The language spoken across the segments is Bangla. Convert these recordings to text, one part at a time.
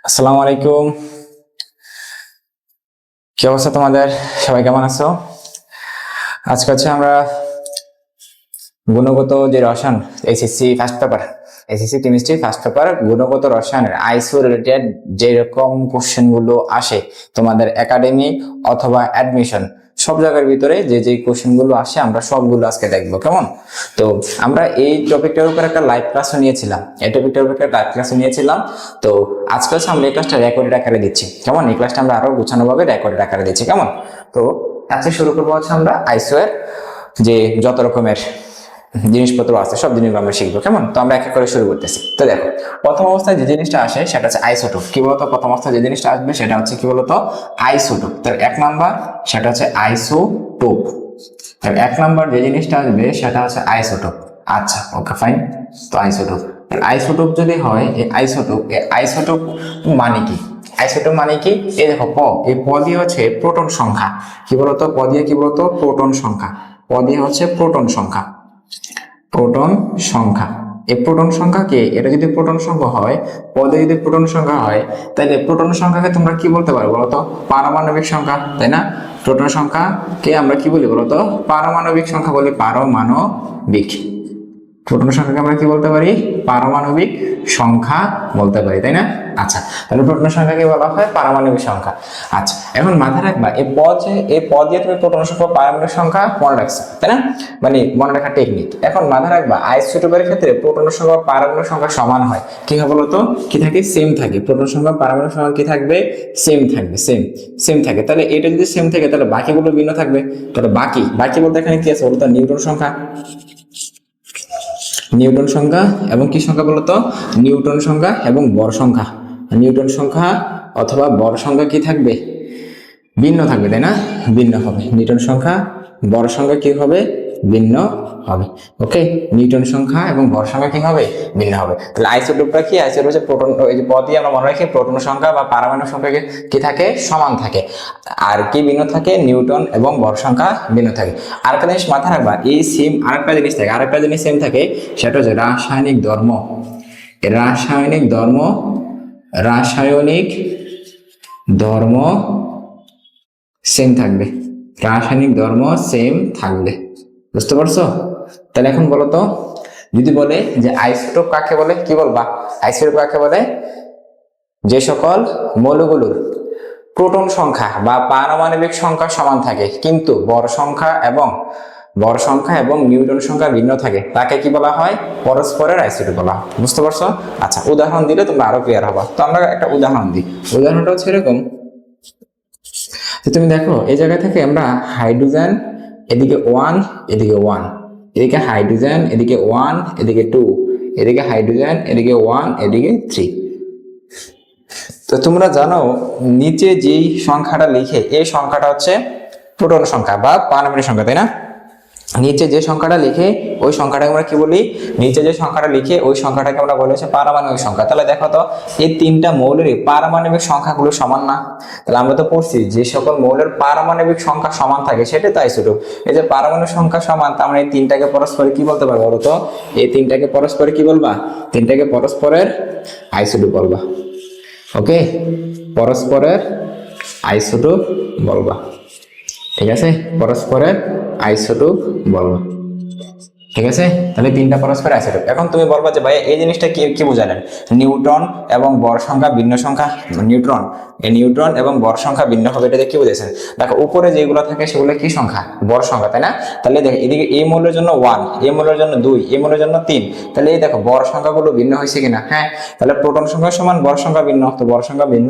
আসসালামু আলাইকুম। কি অবস্থা তোমাদের? সবাই কেমন আছো? আজকে আমরা গুণগত যে রসায়ন এসএসসি কেমিস্ট্রি ফার্স্ট পেপার গুণগত রসায়নের আইসো রিলেটেড যেরকম কোশ্চেন গুলো আসে তোমাদের একাডেমি অথবা অ্যাডমিশন সব জায়গার ভিতরে যে কোশ্চেন গুলো আসে আমরা সবগুলো আজকে দেখবো। কেমন? তো আমরা এই টপিকটার উপর একটা লাইভ ক্লাসও নিয়েছিলাম তো আজকে আমরা এই ক্লাসটা রেকর্ডেড আকারে দিচ্ছি। কেমন? এই ক্লাসটা আমরা আরো গোছানো ভাবে রেকর্ডেড আকারে দিচ্ছি। কেমন? তো আজকে শুরু করবো আমরা আইসো এর যে যত রকমের জিনিসপত্র আছে সব জিনিস আমরা শিখবো। কেমন? তো আমরা এক এক করে শুরু করতেছি। তো দেখো, প্রথম অবস্থায় যে জিনিসটা আসে সেটা হচ্ছে আইসোটোপ। কি বলতো? প্রথম অবস্থায় যে জিনিসটা আসবে সেটা হচ্ছে কি বলতো? আইসোটোপ। তার এক নাম্বার সেটা হচ্ছে আইসোটোপ। তার এক নাম্বার যে জিনিসটা আসবে সেটা হচ্ছে আইসোটোপ। আচ্ছা, ওকে, ফাইন। তো আইসোটোপ, আইসোটোপ যদি হয় আইসোটোপ মানে কি? আইসোটোপ মানে কি? এই দেখো এই দিয়ে হচ্ছে প্রোটন সংখ্যা। কি বলতো? দিয়ে কি বলতো? প্রোটন সংখ্যা। দিয়ে হচ্ছে প্রোটন সংখ্যা। এই প্রোটন সংখ্যাকে, এটা যদি প্রোটন সংখ্যা হয়, পদে যদি প্রোটন সংখ্যা হয়, তাহলে প্রোটন সংখ্যাকে তোমরা কি বলতে পারো বলতো? পারমাণবিক সংখ্যা, তাই না? প্রোটন সংখ্যাকে আমরা কি বলি বলতো? পারমাণবিক সংখ্যা বলি। প্রোটন সংখ্যাকে আমরা কি বলতে পারি? পারমাণবিক সংখ্যা বলতে পারি, তাই না? আচ্ছা, তাহলে প্রোটন সংখ্যাকে বলা হয় পারমাণবিক সংখ্যা। আচ্ছা, এখন মাথায় রাখবা এই দিয়ে তুমি প্রোটন সংখ্যা পারমাণবিক সংখ্যা মনে রাখছো, তাই না? মানে মনে রাখার টেকনিক। এখন মাথায় রাখবা আইসোটোপের ক্ষেত্রে প্রোটন সংখ্যা পারমাণবিক সংখ্যা সমান হয়। কি হবে বলতো? কি থাকে? সেম থাকে। প্রোটন সংখ্যা পারমাণবিক সংখ্যা কি থাকবে? সেম থাকবে। সেম থাকে। তাহলে এটা যদি সেম থাকে তাহলে বাকিগুলো ভিন্ন থাকবে। তাহলে বাকি বলতে এখানে কি আছে বলতো? নিউটন সংখ্যা এবং কি সংখ্যা বলতো? নিউটন সংখ্যা এবং বর সংখ্যা। নিউটন সংখ্যা অথবা বর সংখ্যা কি থাকবে? ভিন্ন থাকবে, তাই না? ভিন্ন হবে। নিউটন সংখ্যা, বর সংখ্যা কি হবে? ভিন্ন হবে। ওকে, নিউটন সংখ্যা এবং বর সংখ্যা কি হবে? ভিন্ন হবে। তাহলে আইসোটোপটা কি? আইসোটোপ হচ্ছে প্রোটন, ওই যে পদই আমরা মনে রাখি প্রোটন সংখ্যা বা পারমাণবিক সংখ্যা কি থাকে? সমান থাকে। আর কি ভিন্ন থাকে? নিউটন এবং বর সংখ্যা ভিন্ন থাকে। আরেকটা জিনিস মাথায় রাখবা, এই সেম আরেকটা জিনিস সেম থাকে, সেটা হচ্ছে রাসায়নিক ধর্ম। রাসায়নিক ধর্ম সেম থাকবে। বুঝতে পারছো? তাহলে এখন বলো তো, যদি বলে যে আইসোটোপ কাকে বলে, কি বলবা? আইসোটোপ কাকে বলে? যে সকল মৌলগুলোর প্রোটন সংখ্যা বা পারমাণবিক সংখ্যা সমান থাকে কিন্তু বর সংখ্যা এবং নিউটন সংখ্যা ভিন্ন থাকে, তাকে কি বলা হয়? পরস্পরের আইসোটোপ বলা হয়। বুঝতে পারছো? আচ্ছা, উদাহরণ দিলে তোমরা আরো ক্লিয়ার হবা। তো আমরা একটা উদাহরণ দিই। উদাহরণটা হচ্ছে এরকম, তুমি দেখো এই জায়গা থেকে আমরা হাইড্রোজেন এদিকে 1, এদিকে 1, এদিকে হাইড্রোজেন এদিকে 1, এদিকে 2, এদিকে হাইড্রোজেন এদিকে 1, এদিকে 3। তো তোমরা জানো নিচে যেই সংখ্যাটা লিখে, এই সংখ্যাটা হচ্ছে প্রোটন সংখ্যা বা পারমাণবিক সংখ্যা, তাই না? নিচে যে সংখ্যাটা লিখে ওই সংখ্যাটাকে আমরা কি বলি? ওই সংখ্যাটাকে আমরা বলি হচ্ছে পারমাণবিক সংখ্যা। তাহলে দেখো তো, এই তিনটা মৌলের পারমাণবিক সংখ্যাগুলো সমান না? তাহলে আমরা তো পড়ছি যে সকল মৌলের পারমাণবিক সংখ্যা সমান থাকে সেটাই তো আইসোটোপ। এই যে পারমাণবিক সংখ্যা সমান, তার মানে এই তিনটাকে পরস্পর কি বলতে পারবো বলো তো? এই তিনটাকে পরস্পর কি বলবা? তিনটাকে পরস্পরের আইসোটোপ বলবা। ওকে, পরস্পরের আইসোটোপ বলবা। ঠিক আছে, পরস্পরের আইসোটোপ বলবা। ঠিক আছে, তাহলে তিনটা পরস্পর আইসোটোপ। এখন তুমি বলবা যে ভাই এই জিনিসটা কি বোঝালেন? নিউটন এবং বর সংখ্যা ভিন্ন সংখ্যা, নিউটন এবং বর সংখ্যা ভিন্ন হবে, এটা কি বুঝেছেন? দেখো উপরে যেগুলো থাকে সেগুলো কি সংখ্যা? বর সংখ্যা, তাই না? তাহলে দেখো এদিকে এই মৌলের জন্য 1, এই মৌলের জন্য 2, এই মৌলের জন্য 3। তাহলে এই দেখো বর সংখ্যাগুলো ভিন্ন হয়েছে কিনা? হ্যাঁ। তাহলে প্রোটন সংখ্যা সমান, বর সংখ্যা ভিন্ন, তো বর সংখ্যা ভিন্ন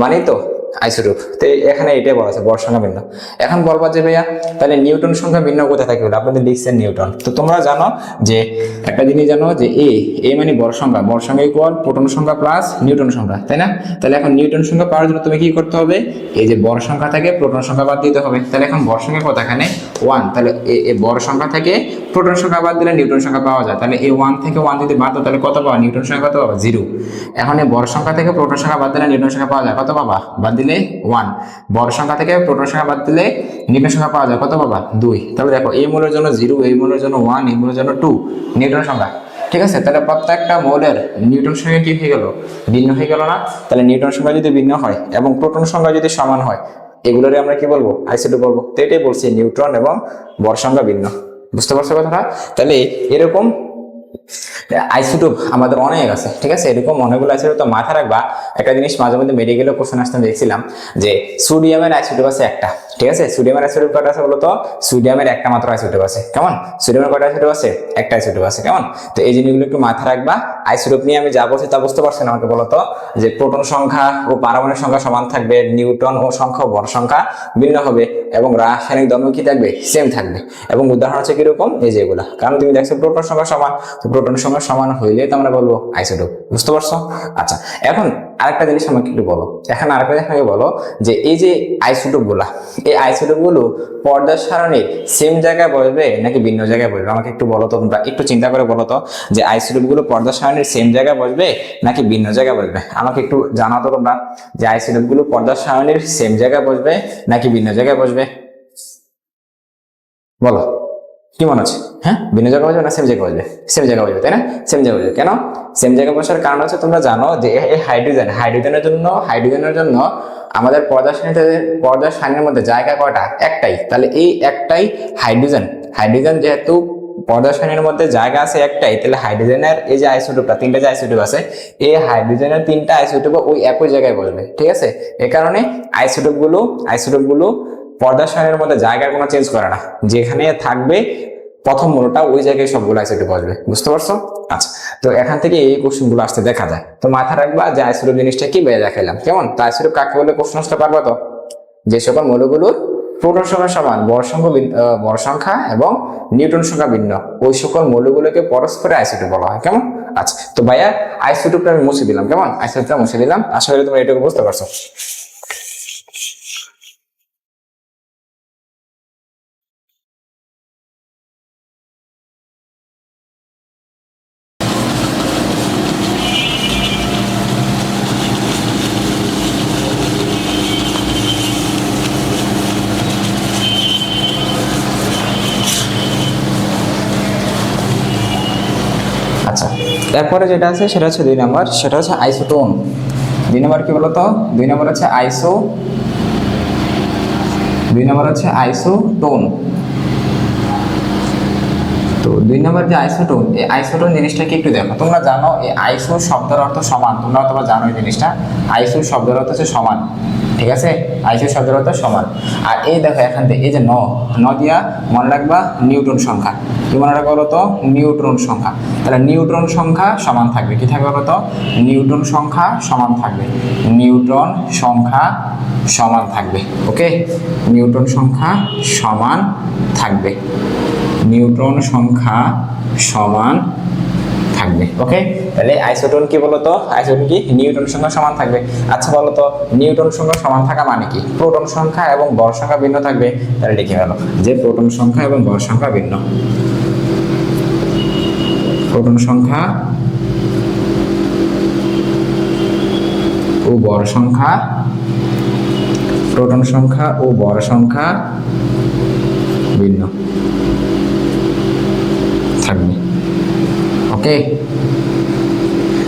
মানেই তো আইসোটোপ। তো এখানে এটাই বলা আছে, বর সংখ্যা ভিন্ন। এখন বলবা যে ভাইয়া তাহলে নিউটন সংখ্যা ভিন্ন কোথায় থাকে? আপনাদের লিখছেন নিউটন। তো তোমরা জানো যে একটা জিনিস জানো যে এ মানে বর সংখ্যা ইকুয়াল প্রোটন সংখ্যা প্লাস নিউটন সংখ্যা, তাই না? তাহলে এখন নিউটন সংখ্যা পাওয়ার জন্য তুমি কি করতে হবে? এই যে বর সংখ্যা থেকে প্রোটন সংখ্যা বাদ দিতে হবে। তাহলে এখন বর সংখ্যা কত? এখানে 1। তাহলে এই বর সংখ্যা থেকে প্রোটন সংখ্যা বাদ দিলে নিউটন সংখ্যা পাওয়া যায়। তাহলে এই 1 থেকে 1 যদি বাদ দাও তাহলে কত পাওয়া? নিউটন সংখ্যা কত পাবা? 0। এখন এই বর সংখ্যা থেকে প্রোটন সংখ্যা বাদ দিলে নিউটন সংখ্যা পাওয়া যায়, কত পাবা? বাদ দিলে 1। বর সংখ্যা থেকে প্রোটন সংখ্যা বাদ দিলে নিউটন সংখ্যা পাওয়া যায়, কত পাবা? 2। তাহলে দেখো এই মূলের জন্য 0, এই মূলের জন্য 1, এই মূলের জন্য 2 নিউটন সংখ্যা। ঠিক আছে, তাহলে প্রত্যেকটা মৌলের নিউটন সংখ্যা কি হয়ে গেল, ভিন্ন হয়ে গেল না? তাহলে নিউটন সংখ্যা যদি ভিন্ন হয় এবং প্রোটন সংখ্যা যদি সমান হয়, এগুলোরে আমরা কি বলবো, আইসোটোপ বলবো। তো এটাই বলছি, নিউট্রন এবং ভর সংখ্যা ভিন্ন। বুঝতে পারছো কথাটা? তাহলে এরকম আইসোটোপ আমাদের অনেক আছে, ঠিক আছে, এরকম অনেকগুলো আইসোটোপ। তো মাথায় রাখবা একটা জিনিস, মাঝে মধ্যে মেডিকেলে কোশ্চেন আসতে দেখছিলাম যে সোডিয়ামের আইসোটোপ আছে একটা, ঠিক আছে। সোডিয়ামের আইসোটোপ কয়টা আছে বলতো? সোডিয়ামের একটা মাত্র আইসোটোপ আছে, কেমন? সোডিয়ামের কয়টা আইসোটোপ আছে? একটা আইসোটোপ আছে, কেমন? তো এই জিনিসগুলো একটু মাথায় রাখবা। আইসোটোপ নিয়ে আমি যা বলছি তা বুঝতে পারছেন আমাকে বলতো? যে প্রোটন সংখ্যা ও পারমাণবিক সংখ্যা সমান থাকবে, নিউটন ও সংখ্যা ও ভর সংখ্যা ভিন্ন হবে, এবং রাসায়নিক ধর্ম কি থাকবে, সেম থাকবে। এবং উদাহরণ হচ্ছে কিরকম, এই যে এগুলা, কারণ তুমি দেখছো প্রোটন সংখ্যা সমান, তো প্রোটন সংখ্যা সমান হইলে তো আমরা বলবো আইসোটোপ। বুঝতে পারছো? আচ্ছা, এখন আরেকটা জিনিস আমাকে একটু বলো, এখন আরেকটা জিনিস আমাকে বলো যে এই যে আইসোটোপ গুলা, এই আইসোটোপ গুলো পর্যায় সারণীর সেম জায়গায় বসবে নাকি ভিন্ন জায়গায় বসবে? আমাকে একটু বলো তো, তোমরা একটু চিন্তা করে বলো তো, যে আইসোটোপ গুলো পর্যায় সারণীর সেম জায়গায় বসবে নাকি ভিন্ন জায়গায় বসবে? আমাকে একটু জানাও তো তোমরা, যে আইসোটোপ গুলো পর্যায় সারণীর সেম জায়গায় বসবে নাকি ভিন্ন জায়গায় বসবে? বলো, কি মনে আছে? হ্যাঁ, ভিন্ন জায়গায় বসবে না সেম জায়গায় বসবে? সেম জায়গায় বসবে, তাই না? সেম জায়গায় বসবে। কেন সেম জায়গায় বসার কারণ হচ্ছে, তোমরা জানো যে এই হাইড্রোজেনের জন্য আমাদের পর্যায় সারণীর মধ্যে জায়গা কয়টা? একটাই। তাহলে এই একটাই হাইড্রোজেন যেহেতু পর্যায় সারণীর মধ্যে জায়গা আছে একটাই, তাহলে হাইড্রোজেনের এই যে আইসোটোপটা, তিনটা যে আইসোটোপ আছে, এই হাইড্রোজেনের তিনটা আইসোটোপ ওই একই জায়গায় বসবে, ঠিক আছে। এই কারণে আইসোটোপ গুলো পর্যায় সারণীর মধ্যে জায়গার কোনো চেঞ্জ করে না, যেখানে থাকবে প্রথম মূলটা ওই জায়গায় সবগুলো আইসোটোপ বসবে। বুঝতে পারছো? আচ্ছা, তো এখান থেকে এই কোশ্চেন গুলো আসতে দেখা যায়। তো মাথায় রাখবা যে আইসোটোপ জিনিসটা কি বেয়ে দেখাইলাম, কেমন? তো আইসোটোপ কাকে বলে কোশ্চেন আসতে পারবো তো? যে সকল মৌলগুলোর প্রোটন সংখ্যা সমান, ভর সংখ্যা এবং নিউটন সংখ্যা ভিন্ন, ওই সকল মৌলগুলোকে পরস্পরে আইসোটোপ বলা হয়, কেমন? আচ্ছা, তো ভাইয়া আইসোটোপটা আমি মুছে দিলাম, কেমন? আইসোটোপটা মুছে দিলাম, আশা করি তোমরা এটুকু বুঝতে পারছো। আচ্ছা, তারপরে যেটা আছে সেটা হচ্ছে 2 নম্বর, সেটা হচ্ছে আইসোটোন। 2 নম্বর কি বলতো? 2 নম্বর হচ্ছে আইসোটোন। তো 2 নম্বর যে আইসোটোন, এই আইসোটোন জিনিসটা কি একটু দেখো। তোমরা জানো এই আইসো শব্দের অর্থ সমান, তোমরা জানো এই জিনিসটা। আইসো শব্দের অর্থ হচ্ছে সমান, ঠিক আছে। আইসো শব্দের অর্থ সমান। আর এই দেখো এখান থেকে এই যে ন দিয়া মনে রাখবা নিউটন সংখ্যা। কি মনে রাখবা বলো তো? নিউট্রন সংখ্যা। তাহলে নিউট্রন সংখ্যা সমান থাকবে, কি থাকবে বলো তো? নিউটন সংখ্যা সমান থাকবে, নিউটন সংখ্যা সমান থাকবে। ওকে, নিউটন সংখ্যা সমান থাকবে, নিউট্রন সংখ্যা সমান থাকবে। ওকে, তাহলে আইসোটোন কি বলতো? আইসোটোন কি? নিউটন সংখ্যা সমান থাকবে। আচ্ছা বলতো, নিউটন সংখ্যা সমান থাকা মানে কি? প্রোটন সংখ্যা এবং ভর সংখ্যা ভিন্ন থাকবে। তাহলে লিখে গেল যে প্রোটন সংখ্যা এবং ভর সংখ্যা ভিন্ন। প্রোটন সংখ্যা ও ভর সংখ্যা, প্রোটন সংখ্যা ও ভর সংখ্যা ভিন্ন থাকবে। ওকে,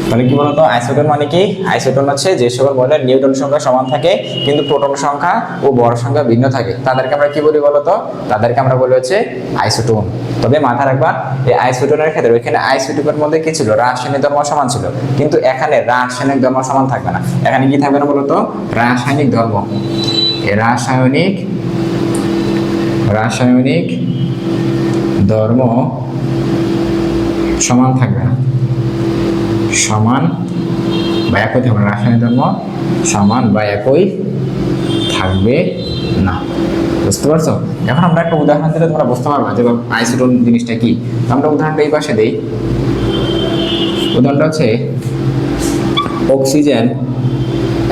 তাহলে কি বলতো? আইসোটোন মানে কি? আইসোটোন হচ্ছে যে সকল মৌলের নিউটন সংখ্যা সমান থাকে কিন্তু প্রোটন সংখ্যা ও ভর সংখ্যা ভিন্ন থাকে, তাদেরকে আমরা কি বলি বলতো? তাদেরকে আমরা বলি হচ্ছে আইসোটোন। তবে মাথায় রাখবা এই আইসোটোনের ক্ষেত্রে এখানে আইসোটোপের মধ্যে কি ছিল? রাসায়নিক ধর্ম সমান ছিল, কিন্তু এখানে রাসায়নিক ধর্ম সমান থাকবে না। এখানে কি থাকবে না বলতো? রাসায়নিক ধর্ম, রাসায়নিক ধর্ম সমান থাকবে না, সমান বা একই থাকবে না। রাসায়নিক ধর্ম সমান বা একই থাকবে না। বুঝতে পারছো? এখন আমরা একটা উদাহরণ দিলে তোমরা বুঝতে পারবা যে আইসোটোন জিনিসটা কি। আমরা উদাহরণটা এই পাশে দেই। উদাহরণটা হচ্ছে অক্সিজেন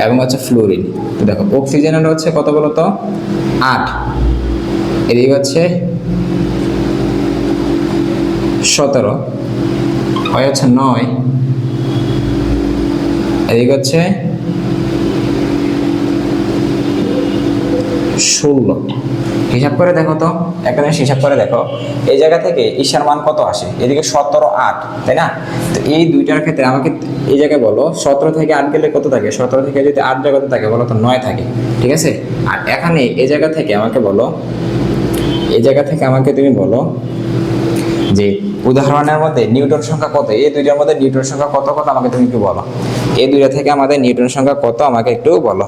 এবং হচ্ছে ফ্লোরিন। তো দেখো অক্সিজেনের হচ্ছে কত বলতো? 8, এদিকে হচ্ছে 17, হয় হচ্ছে 9, এদিকে হচ্ছে 16, ঠিক হিসাব করে দেখো তো, এখানে হিসাব করে দেখো, এই জায়গা থেকে ঈশার মান কত আসে, এদিকে 17 8, তাই না? তো এই দুইটার ক্ষেত্রে আমাকে এই জায়গায় বলো 17 থেকে 8 গেলে কত থাকে, 17 থেকে যদি 8 যায় কত থাকে বলো তো, 9 থাকে, ঠিক আছে? আর এখানে এই জায়গা থেকে আমাকে বলো, এই জায়গা থেকে আমাকে তুমি বলো যে উদাহরণের মধ্যে নিউটন সংখ্যা কত, এই দুইটার মধ্যে নিউটন সংখ্যা কত কত আমাকে তুমি একটু বলো, এই দুইটা থেকে আমাদের নিউটন সংখ্যা কত আমাকে একটু বলো,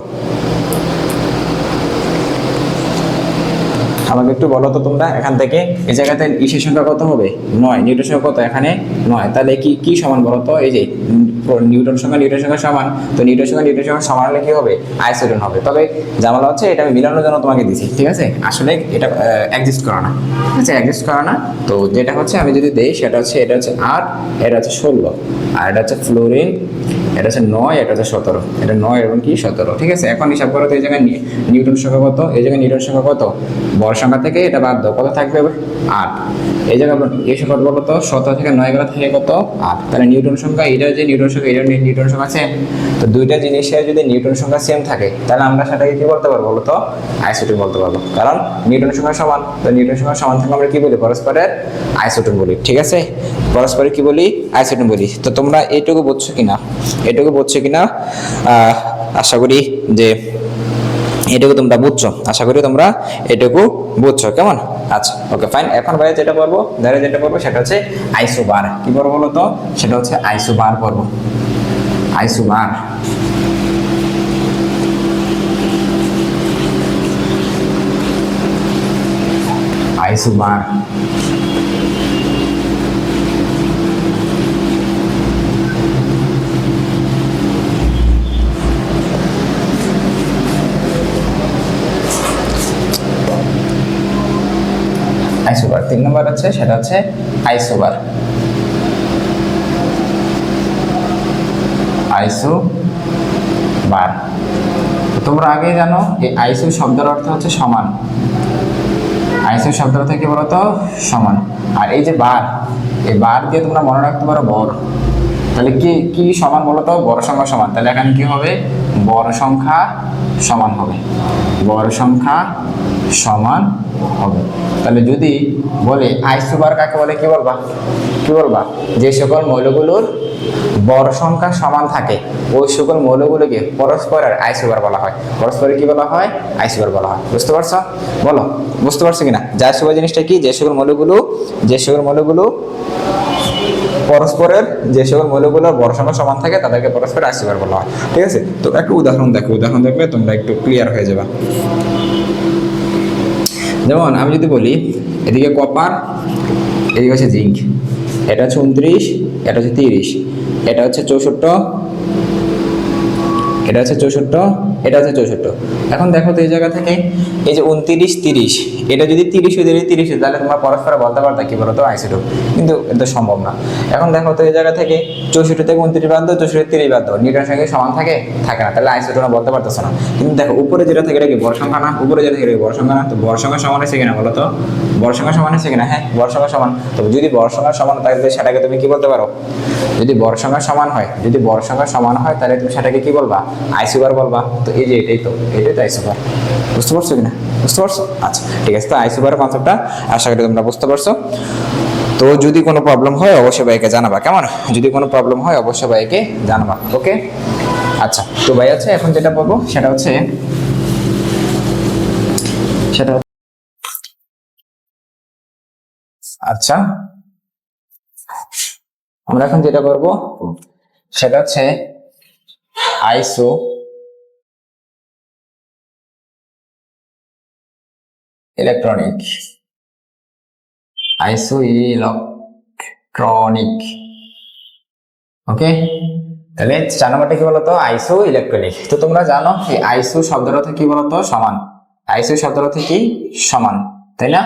আমাকে একটু বলো তো তোমরা। এখান থেকে এই জায়গাতে ইসের সংখ্যা কত হবে, 9, নিউটন সংখ্যা কত এখানে 9, তাহলে কি কি সমান বলো তো, এই যে নিউটন সংখ্যা সমান, তো নিউটন সংখ্যা সমান হলে কি হবে, আইসোটন হবে। তবে জামালা হচ্ছে এটা আমি মিলানোর জন্য তোমাকে দিছি, ঠিক আছে? আসলে এটা এক্সিস্ট করে না, ঠিক আছে? এক্সিস্ট করে না। তো যেটা হচ্ছে আমি যদি দেই সেটা হচ্ছে, এটা হচ্ছে 8, এটা হচ্ছে 16, আর এটা হচ্ছে ফ্লোরিন, এটা হচ্ছে 9, এটা হচ্ছে 17, এটা 9 এবং কি 17, ঠিক আছে? এখন হিসাব করো তো এই জায়গায় নিউটন সংখ্যা কত, এই জায়গায় নিউটন সংখ্যা কত, বড় সংখ্যা থেকে এটা বাদ দাও, কত থাকবে 8, এই জায়গায় এই সংখ্যা বলো তো 17 থেকে 9 গেলে থাকে কত 8, তাহলে নিউটন সংখ্যা এটা যে নিউটন সংখ্যা, এটা নিউটন সংখ্যা সেম। তো দুইটা জিনিসের যদি নিউটন সংখ্যা সেম থাকে তাহলে আমরা সেটাকে কি বলতে পারবো বলো তো, আইসোটোন বলতে পারবো, কারণ নিউটন সংখ্যা সমান। তো নিউটন সংখ্যা সমান থাকলে আমরা কি বলি, পরস্পরের আইসোটোন বলি, ঠিক আছে? পরস্পরের কি বলি, আইসোটোন বলি। তো তোমরা এইটুকু বুঝছো কিনা, এটুকু বুঝছো কিনা আশা করি যে এটুকু তোমরা বুঝছো, আশা করি তোমরা এটুকু বুঝছো, কেমন? আচ্ছা, ওকে, ফাইন। এখন ভাই যেটা পড়বো, যেটা পড়বো সেটা হচ্ছে আইসোবার। কি পড়বো বলো তো, সেটা হচ্ছে আইসোবার পড়বো, আইসোবার। আইসোবার আইসোবার 3 নম্বর আছে, সেটা হচ্ছে আইসোবার, আইসোবার। তোমরা আগেই জানো এই আইসো শব্দের অর্থ হচ্ছে সমান, আইসো শব্দের অর্থ কি বলতো, সমান। আর এই যে বার, এই বার দিয়ে তোমরা মনে রাখতে পারো বড়, তাহলে কি কি সমান বলতো, বড় সংখ্যা সমান। তাহলে এখানে কি হবে, বড় সংখ্যা সমান হবে, বড় সংখ্যা সমান হবে। তাহলে যদি বলে আইসোবার কাকে বলে, কি বলবা, কি বলবা, যে সকল মৌলগুলোর বড় সংখ্যা সমান থাকে ওই সকল মৌলগুলোকে পরস্পরের আইসোবার বলা হয়, পরস্পরের কি বলা হয়, আইসোবার বলা হয়। বুঝতে পারছো, বলো বুঝতে পারছো কিনা? যে আইসোবার জিনিসটা কি, যে সকল মৌলগুলো পরস্পরের, যে সকল মৌলগুলোর বড় সংখ্যা সমান থাকে তাদেরকে পরস্পর আইসোবার বলা হয়, ঠিক আছে? তো একটা উদাহরণ দেখো, উদাহরণ দেখলে তোমরা একটু ক্লিয়ার হয়ে যাবে। যেমন আমি যদি বলি এদিকে কপার, এদিকে হচ্ছে জিঙ্ক, এটা হচ্ছে 29, এটা হচ্ছে 30, এটা হচ্ছে 64, এটা হচ্ছে 64, এটা হচ্ছে 64। এখন দেখো তো এই জায়গা থেকে এই যে 29 30, এটা যদি 30 হয়ে যায়, 30 তাহলে তোমরা পরস্পর বলতে পারতা কি বলতো, আইসোটোপ, কিন্তু এটা সম্ভব না। এখন দেখো তো এই জায়গা থেকে 64 থেকে 29 বাদ দাও, 64 30 বাদ দাও, নিউটন সংখ্যা সমান থাকে থাকে না, তাহলে আইসোটোপ বলতে পারতেছ না। কিন্তু দেখো উপরে যেটা থাকে এটা কি বড় সংখ্যা না, উপরে যেটা থাকে বড় সংখ্যা না, তো বড় সংখ্যা সমান হচ্ছে কিনা বলো তো, বড় সংখ্যা সমান হচ্ছে কিনা, হ্যাঁ বড় সংখ্যা সমান। তো যদি বড় সংখ্যা সমান তাহলে সেটাকে তুমি কি বলতে পারো, যদি বড় সংখ্যা সমান হয়, যদি বড় সংখ্যা সমান হয় তাহলে তুমি সেটাকে কি বলবা, আইসোবার বলবা। তো এই যে এটাই তো আইসোবার। বুঝতে পারছো কিনা, বুঝতে পারছো? আচ্ছা, ঠিক আছে। তো আইসোবারের কনসেপ্টটা আশা করি তোমরা বুঝতে পারছো। তো যদি কোনো প্রবলেম হয় অবশ্যই ভাইকে জানাবা, কেমন? যদি কোনো প্রবলেম হয় অবশ্যই ভাইকে জানাবা, ওকে? আচ্ছা, তো ভাই আছে এখন যেটা বলবো সেটা হচ্ছে আচ্ছা, আমরা এখন যেটা করব সেটা হচ্ছে আইসো ইলেকট্রনিক, আইসো ইলেকট্রনিক, ওকে? তাহলে 4 নম্বরটা কি বলতো, আইসো ইলেকট্রনিক। তো তোমরা জানো এই আইসো শব্দের অর্থ কি বলতো, সমান, আইসো শব্দের অর্থ কি, সমান, তাই না?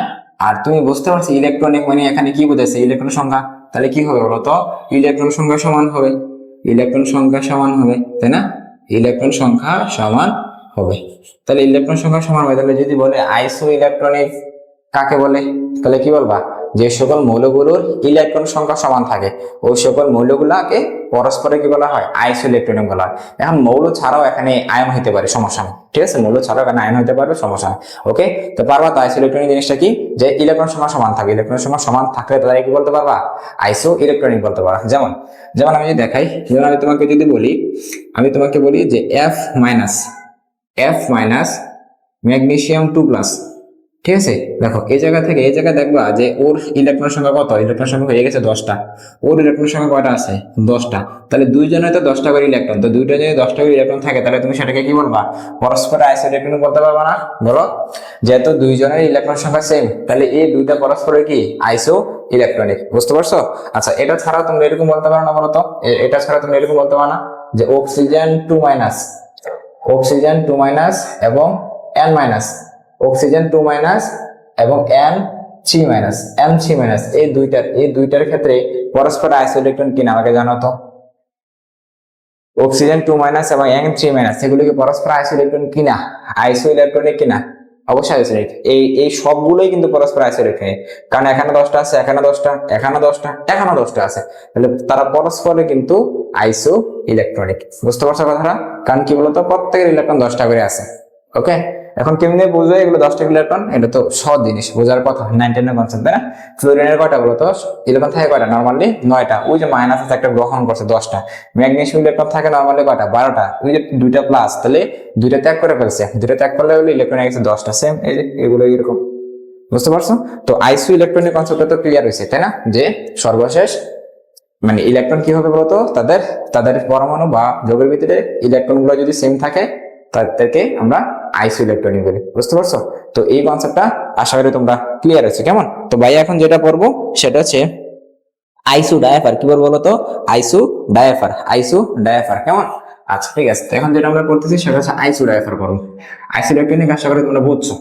আর তুমি বুঝতে পারছো ইলেকট্রনিক মানে এখানে কি বোঝাচ্ছে, ইলেকট্রন সংখ্যা। তাহলে কি হবে বলতো, ইলেকট্রন সংখ্যা সমান হবে, ইলেকট্রন সংখ্যা সমান হবে, তাই না? ইলেকট্রন সংখ্যা সমান হবে। তাহলে ইলেকট্রন সংখ্যা সমান হবে, তাহলে যদি বলে আইসো ইলেকট্রনিক কাকে বলে, তাহলে কি বলবা, যে সকল মৌলগুলোর ইলেকট্রন সংখ্যা সমান থাকে ওই সকল মৌলগুলাকে পরস্পরে কি বলা হয়, আইসো ইলেকট্রনিক বলা হয়। এখন মৌল ছাড়াও এখানে আয়ন হতে পারে, সমস্যা নেই, ঠিক আছে, মৌল ছাড়াও এখানে আয়ন হতে পারে, সমস্যা নেই। ওকে, তো পারবা তো আইসো ইলেকট্রনিক জিনিসটা কি, যে ইলেকট্রন সংখ্যা সমান থাকে, ইলেকট্রন সংখ্যা সমান থাকলে তাদের কি বলতে পারবা, আইসো ইলেকট্রনিক বলতে পারবা। যেমন যেমন আমি যদি দেখাই, যেমন আমি তোমাকে যদি বলি, আমি তোমাকে বলি যে F মাইনাস ম্যাগনেসিয়াম 2+, ঠিক আছে। দেখো এই জায়গা থেকে এই জায়গায় দেখবা যে ওর ইলেকট্রন সংখ্যা কত, ইলেকট্রন সংখ্যা হয়ে গেছে 10টা, ওর ইলেকট্রন সংখ্যা কয়টা আছে, 10টা। তাহলে দুইজনের তো 10টা করে ইলেকট্রন, তো দুইটা যদি 10টা করে ইলেকট্রন থাকে তাহলে তুমি সেটাকে কি বলবা, পরস্পর আইসো ইলেকট্রনিক বলতে পারবা না, বলো। যেহেতু দুইজনের ইলেকট্রন সংখ্যা সেম, তাহলে এই দুইটা পরস্পরের কি আইসো ইলেকট্রনিক, বুঝতে পারছো? আচ্ছা, এটা ছাড়া তোমরা এরকম বলতে পারো না, বলো তো, এটা ছাড়া তুমি এরকম বলতে পারো না যে অক্সিজেন 2- এবং N-, অক্সিজেন 2- এবং N3- এই দুইটার ক্ষেত্রে পরস্পর আইসো ইলেকট্রন কিনা আমাকে জানো তো। অক্সিজেন 2- এবং N3- এগুলো কি পরস্পর আইসো ইলেকট্রন কিনা, আইসো ইলেকট্রনিক কিনা? অবশ্যই আইসো ইলেকট্রনিক। এই সবগুলোই কিন্তু পরস্পর আইসো ইলেকট্রনিক, কারণ এখানে 10টা আছে, এখানে 10টা, এখানে 10টা, এখানে 10টা আছে, তাহলে তারা পরস্পরে কিন্তু আইসো ইলেকট্রনিক, বুঝতে পারছো কথাটা? কারণ কি বলতো, প্রত্যেকের ইলেকট্রন 10টা করে আছে। ওকে, এখন কেমনে বুঝবে এগুলো 10টা ইলেকট্রন? এটা তো সহজ জিনিস, বোঝার কথা, 9-10 কনসেপ্ট, তাই না? ফ্লোরিনের কয়টা বলতো, ইলেকট্রন থাকে কয়টা নরমালি, 9টা। ওই যে মাইনাস আছে একটা গ্রহণ করছে 10টা। ম্যাগনেসিয়াম ইলেকট্রন থাকে নরমালি কয়টা, 12টা। ওই যে 2টা প্লাস, তাহলে 2টা ত্যাগ করে ফেলছে, 2টা ত্যাগ করলে হলো ইলেকট্রন হয়ে গেছে 10টা। সেম এই যে এগুলো এরকম, বুঝতে পারছো? তো আইসো ইলেকট্রনিক কনসেপ্টটা তো ক্লিয়ার হয়েছে, তাই না? যে সর্বশেষ মানে ইলেকট্রন কি হবে বলতো, তাদের তাদের পরমাণু বা যৌগের ভিতরে ইলেকট্রন গুলো যদি সেম থাকে তাদেরকে আমরা আইসো ইলেকট্রনিক বলি, বুঝতে পারছো? তো এই কনসেপ্টটা আশা করি তোমরা ক্লিয়ার আছে, কেমন? তো ভাই এখন যেটা পড়বো সেটা হচ্ছে আইসো ডায়াফার। কি বলবো বলতো, আইসো ডায়াফার, কেমন? আচ্ছা ঠিক আছে, তো এখন যেটা আমরা পড়তেছি সেটা হচ্ছে আইসো ডায়াফার পড়বো। আইসো ইলেকট্রনিক আশা করি তোমরা বুঝছো।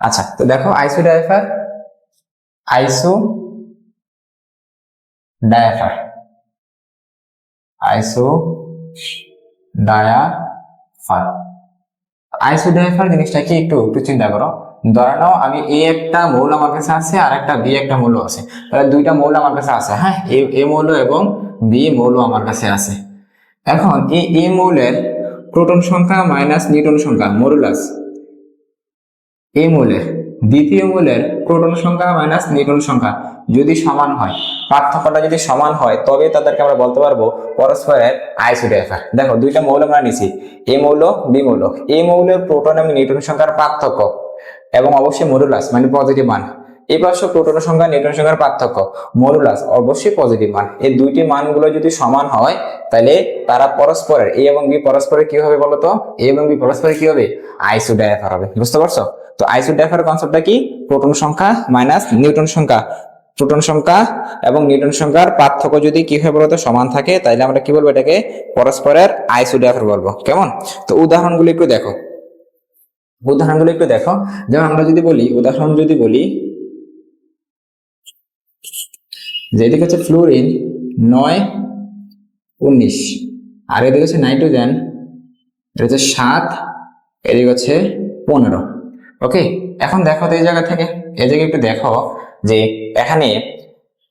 আচ্ছা, তো দেখো আইসো ডায়াফার আইসো ডায়াফার আইসোডাইফার জিনিসটা কি একটু একটু চিন্তা করো। ধরে নাও আমি এ একটা মৌল আমার কাছে আছে আর একটা বি একটা মৌল আছে, তাহলে দুইটা মৌল আমার কাছে আছে, হ্যাঁ, এ মৌল এবং বি মৌল আমার কাছে আছে। এখন এই এ মৌলের প্রোটন সংখ্যা মাইনাস নিউটন সংখ্যা মডুলাস এই মৌলের দ্বিতীয় মৌলের প্রোটন সংখ্যা মাইনাস নিউটন সংখ্যা যদি সমান হয়, পার্থক্যটা যদি সমান হয়, তবে তাদেরকে আমরা বলতে পারবো পরস্পরের আইসোডাইফার। দেখো দুইটা মৌল আমরা নিছি, এ মৌল বি মৌল, এই মৌলের প্রোটন এবং নিউটন সংখ্যার পার্থক্য এবং অবশ্যই মডুলাস মানে পজিটিভ মান। এই পাশে প্রোটনের সংখ্যা নিউটন সংখ্যার পার্থক্য, মডুলাস অবশ্যই পজিটিভ মান। এই দুইটি মানগুলো যদি সমান হয় তাহলে তারা পরস্পরের এ এবং বি পরস্পরের কি হবে বলতো, এ এবং বি পরস্পরের কি হবে, আইসোডাইফার হবে, বুঝতে পারছো? তো আইসোডাইফার কনসেপ্টটা কি, প্রোটন সংখ্যা মাইনাস নিউটন সংখ্যা, প্রোটন সংখ্যা এবং নিউটন সংখ্যার পার্থক্য যদি কি হয় বলতো, সমান থাকে, তাহলে আমরা কি বলবো, এটাকে পরস্পরের আইসোডাইফার বলবো, কেমন? তো উদাহরণগুলো একটু দেখো, যেমন আমরা যদি বলি, উদাহরণ যদি বলি যে এদিকে হচ্ছে ফ্লোরিন 9-19, আর এদিকে হচ্ছে নাইট্রোজেন, এটা হচ্ছে 7, এদিকে হচ্ছে 15। ওকে, এখন দেখো তো এই জায়গা থেকে এই জায়গায় একটু দেখো যে এখানে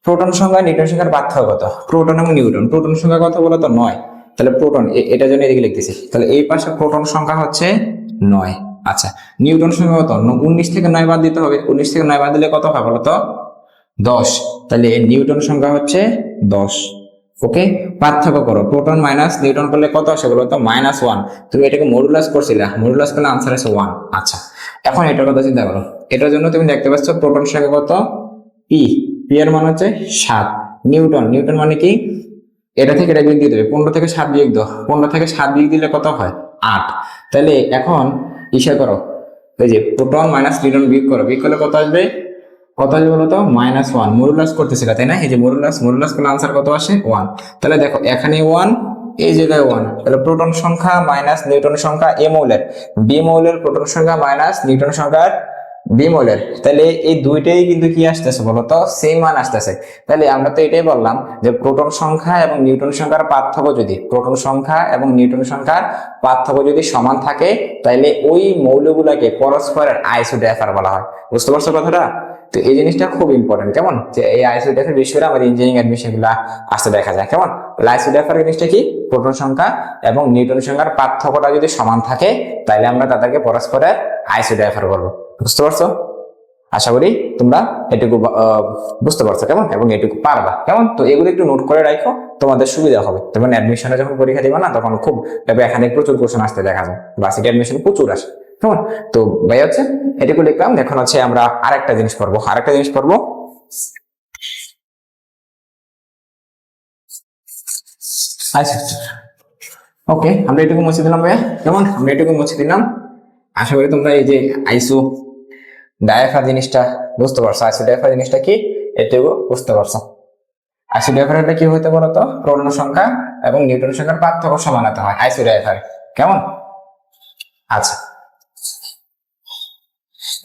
প্রোটন সংখ্যা নিউটন সংখ্যার পার্থক্য কত, প্রোটন এবং নিউটন, প্রোটন সংখ্যা কত বলো তো 9, তাহলে প্রোটন এটার জন্য এদিকে লিখতেছি, তাহলে এই পাশে প্রোটন সংখ্যা হচ্ছে 9। আচ্ছা, নিউটন সংখ্যা কত, 19 থেকে 9 বাদ দিতে হবে, 19 থেকে 9 বাদ দিলে কত হয় বলো তো, 10, তাহলে নিউটন সংখ্যা হচ্ছে 10। ওকে, পার্থক্য করো, প্রোটন মাইনাস নিউটন করলে কত আসে বলো তো, -1। তুমি এটাকে মডুলাস করছিলে, মডুলাস করলে আনসার আছে 1। আচ্ছা, এখন এটার কথা চিন্তা করো, এটার জন্য তুমি দেখতে পাচ্ছ প্রোটন সংখ্যা কত, পি, পি এর মান হচ্ছে 7, নিউটন মানে কি, এটা থেকে এটা বিয়োগ দিয়ে দেবে, 15 থেকে 7 বিয়োগ দাও, 15 থেকে 7 বিয়োগ দিলে কত হয়, 8। তাহলে এখন ইসা করো, এই যে প্রোটন মাইনাস নিউটন বিয়োগ করো, বিয়োগ করলে কত আসবে, কত আসবে বলতো, -1। মডুলাস করতেছিল তাই না, এই যে মডুলাস করলে আনসার কত আসে 1। তাহলে দেখো এখানে 1, এই জায়গায় 1, তাহলে প্রোটন সংখ্যা মাইনাস নিউটন সংখ্যা এ মৌলের, বি মৌলের প্রোটন সংখ্যা মাইনাস নিউটন সংখ্যার বি মৌলের, তাহলে এই দুইটাই কিন্তু কি আসতেছে বলতো, সেম মান আসতেছে। তাহলে আমরা তো এটাই বললাম যে প্রোটন সংখ্যা এবং নিউটন সংখ্যার পার্থক্য যদি, প্রোটন সংখ্যা এবং নিউটন সংখ্যার পার্থক্য যদি সমান থাকে, তাহলে ওই মৌলগুলোকে পরস্পরের আইসোডাইফার বলা হয়। বুঝতে পারছো কথাটা? তো এই জিনিসটা খুব ইম্পর্টেন্ট, কেমন, যে এই আইসোডাইফার বিষয়টা আমাদের ইঞ্জিনিয়ারিং অ্যাডমিশন গুলা আসতে দেখা যায়, কেমন। আইসোডাইফার জিনিসটা কি, প্রোটন সংখ্যা এবং নিউটন সংখ্যার পার্থক্যটা যদি সমান থাকে, তাহলে আমরা তাদেরকে পরস্পরের আইসোডাইফার বলবো। বুঝতে পারছো? আশা করি তোমরা এটুকু বুঝতে পারছো, কেমন, এবং এটুকু পারবা, কেমন। তো এগুলো একটু নোট করে রাখো, তোমাদের সুবিধা হবে। তখন অ্যাডমিশনে যখন পরীক্ষা দিবা না, তখন খুব এখানে প্রচুর কোশ্চেন আসতে দেখা যায়, ভার্সিটি অ্যাডমিশন প্রচুর আসে, কেমন। তো ভাই হচ্ছে এটুকু লিখলাম। এখন হচ্ছে আমরা আরেকটা জিনিস পড়বো, আচ্ছা ওকে, আমরা এটুকু মুছে দিলাম ভাইয়া, কেমন, আমরা এটুকু মুছে দিলাম। আশা করি তোমরা এই যে আইসো ডায়াফার জিনিসটা বুঝতে পারছো, আইসো ডায়াফার জিনিসটা কি এটুকু বুঝতে পারছো। আইসো ডায়াফারটা কি হইতে বলতো, প্রোটন সংখ্যা এবং নিউটন সংখ্যার পার্থক্য সমানতা হয় আইসো ডায়াফার, কেমন। আচ্ছা,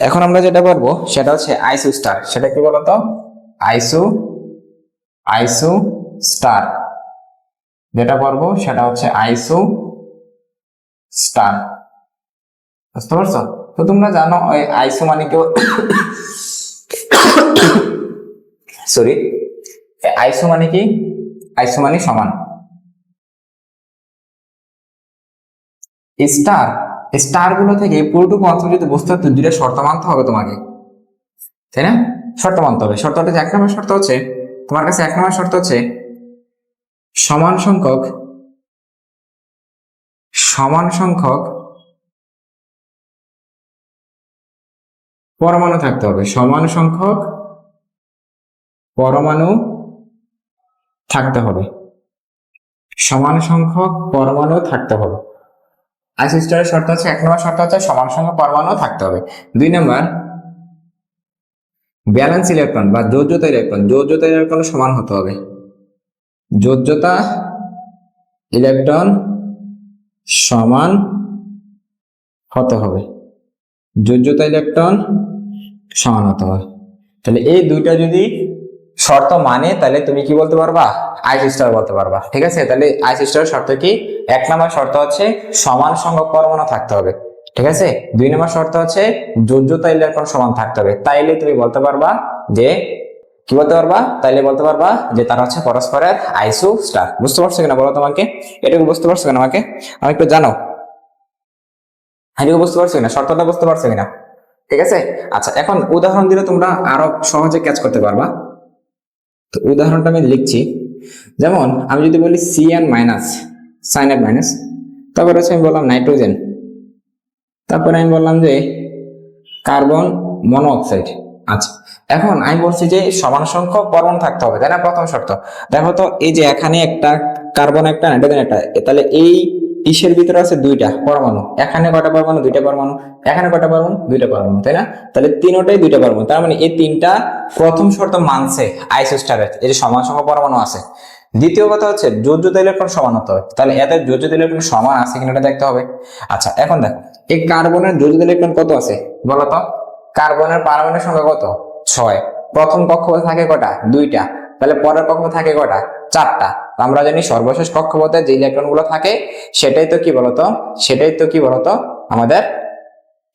এখন আমরা যেটা পারবো সেটা হচ্ছে আইসো স্টার। সেটা কি বলতো, আইসো আইসো স্টার, যেটা পারবো সেটা হচ্ছে আইসো স্টার। বুঝতে পারছো? তো তোমরা জানো ওই আইসো মানে কেউ সরি, আইসো মানে কি, আইসো মানে সমান। স্টার, স্টার গুলো থেকে পুরোটুকু অঞ্চল যদি বুঝতে হতো, দুইটা শর্ত মানতে হবে তোমাকে, তাই না? শর্ত মানতে হবে। শর্ত হচ্ছে, এক নম্বর শর্ত হচ্ছে তোমার কাছে, এক নম্বর শর্ত হচ্ছে সমান সংখ্যক, সমান সংখ্যক পরমাণু থাকতে হবে, সমান সংখ্যক পরমাণু থাকতে হবে, সমান সংখ্যক পরমাণু থাকতে হবে। আইসো স্টারের শর্ত হচ্ছে, এক নম্বর শর্ত হচ্ছে সমান সংখ্যক পরমাণু থাকতে হবে। দুই নম্বর, ব্যালেন্স ইলেকট্রন বা যোজ্যতা ইলেকট্রন, যোজ্যতা ইলেকট্রন সমান হতে হবে, যোজ্যতা ইলেকট্রন সমান হতে হবে, যোজ্যতা ইলেকট্রন সমান হতে হবে। তাহলে এই দুইটা যদি শর্ত মানে, তাহলে তুমি কি বলতে পারবা, আইসো স্টার বলতে পারবা, ঠিক আছে। তাহলে আইসো স্টার শর্ত কি, এক নম্বর শর্ত হচ্ছে সমান সংখ্যক পরমাণু থাকতে হবে, ঠিক আছে। দুই নম্বর শর্ত হচ্ছে যোজ্যতা ইলেকট্রন সমান থাকতে হবে। তাইলে তুমি বলতে পারবা যে, কি বলতে পারবা, তাইলে বলতে পারবা যে তারা হচ্ছে পরস্পরের আইসো স্টার। বুঝতে পারছো কিনা বলো তোমাকে, এটুকু বুঝতে পারছো কিনা আমাকে, আমি একটু জানো, এটুকু বুঝতে পারছো কিনা, শর্তটা বুঝতে পারছো কিনা, ঠিক আছে। আচ্ছা, এখন উদাহরণ দিলে তোমরা আরো সহজে ক্যাচ করতে পারবা। তো উদাহরণটা আমি লিখছি, যেমন আমি যদি বলি সিএন মাইনাস, সাইনাইড মাইনাস, তারপরে হচ্ছে আমি বললাম নাইট্রোজেন, তারপরে আমি বললাম যে কার্বন মনোঅক্সাইড। আচ্ছা, এখন আমি বলছি যে সমান সংখ্যক পরমাণু থাকতে হবে, তাই না, প্রথম শর্ত। দেখো তো, এই যে এখানে একটা কার্বন, একটা নাইট্রোজেন, একটা, তাহলে এই ইসের ভিতরে আছে দুইটা পরমাণু, এখানে কয়টা পরমাণু, দুইটা পরমাণু, এখানে কয়টা পরমাণু, দুইটা পরমাণু, তাই না। তাহলে তিনটাই দুইটা পরমাণু, তার মানে এই তিনটা প্রথম শর্ত মানছে আইসো স্টারের, এই যে সমান সংখ্যক পরমাণু আছে। দ্বিতীয় কথা হচ্ছে যোজ্যতা ইলেকট্রন সমান হতে হবে, তাহলে এদের যোজ্যতা ইলেকট্রন সমান আছে কিনা এটা দেখতে হবে। আচ্ছা, এখন দেখো এই কার্বনের যোজ্যতা ইলেকট্রন কত আছে বলতো, কার্বনের পারমাণবিক সংখ্যা কত, 6। প্রথম কক্ষপথে থাকে কটা, দুইটা, তাহলে পরের কক্ষপথে থাকে কটা, 4টা। আমরা জানি সর্বশেষ কক্ষপথে যে ইলেকট্রন গুলো থাকে সেটাই তো কি বলতো, সেটাই তো কি বলতো আমাদের,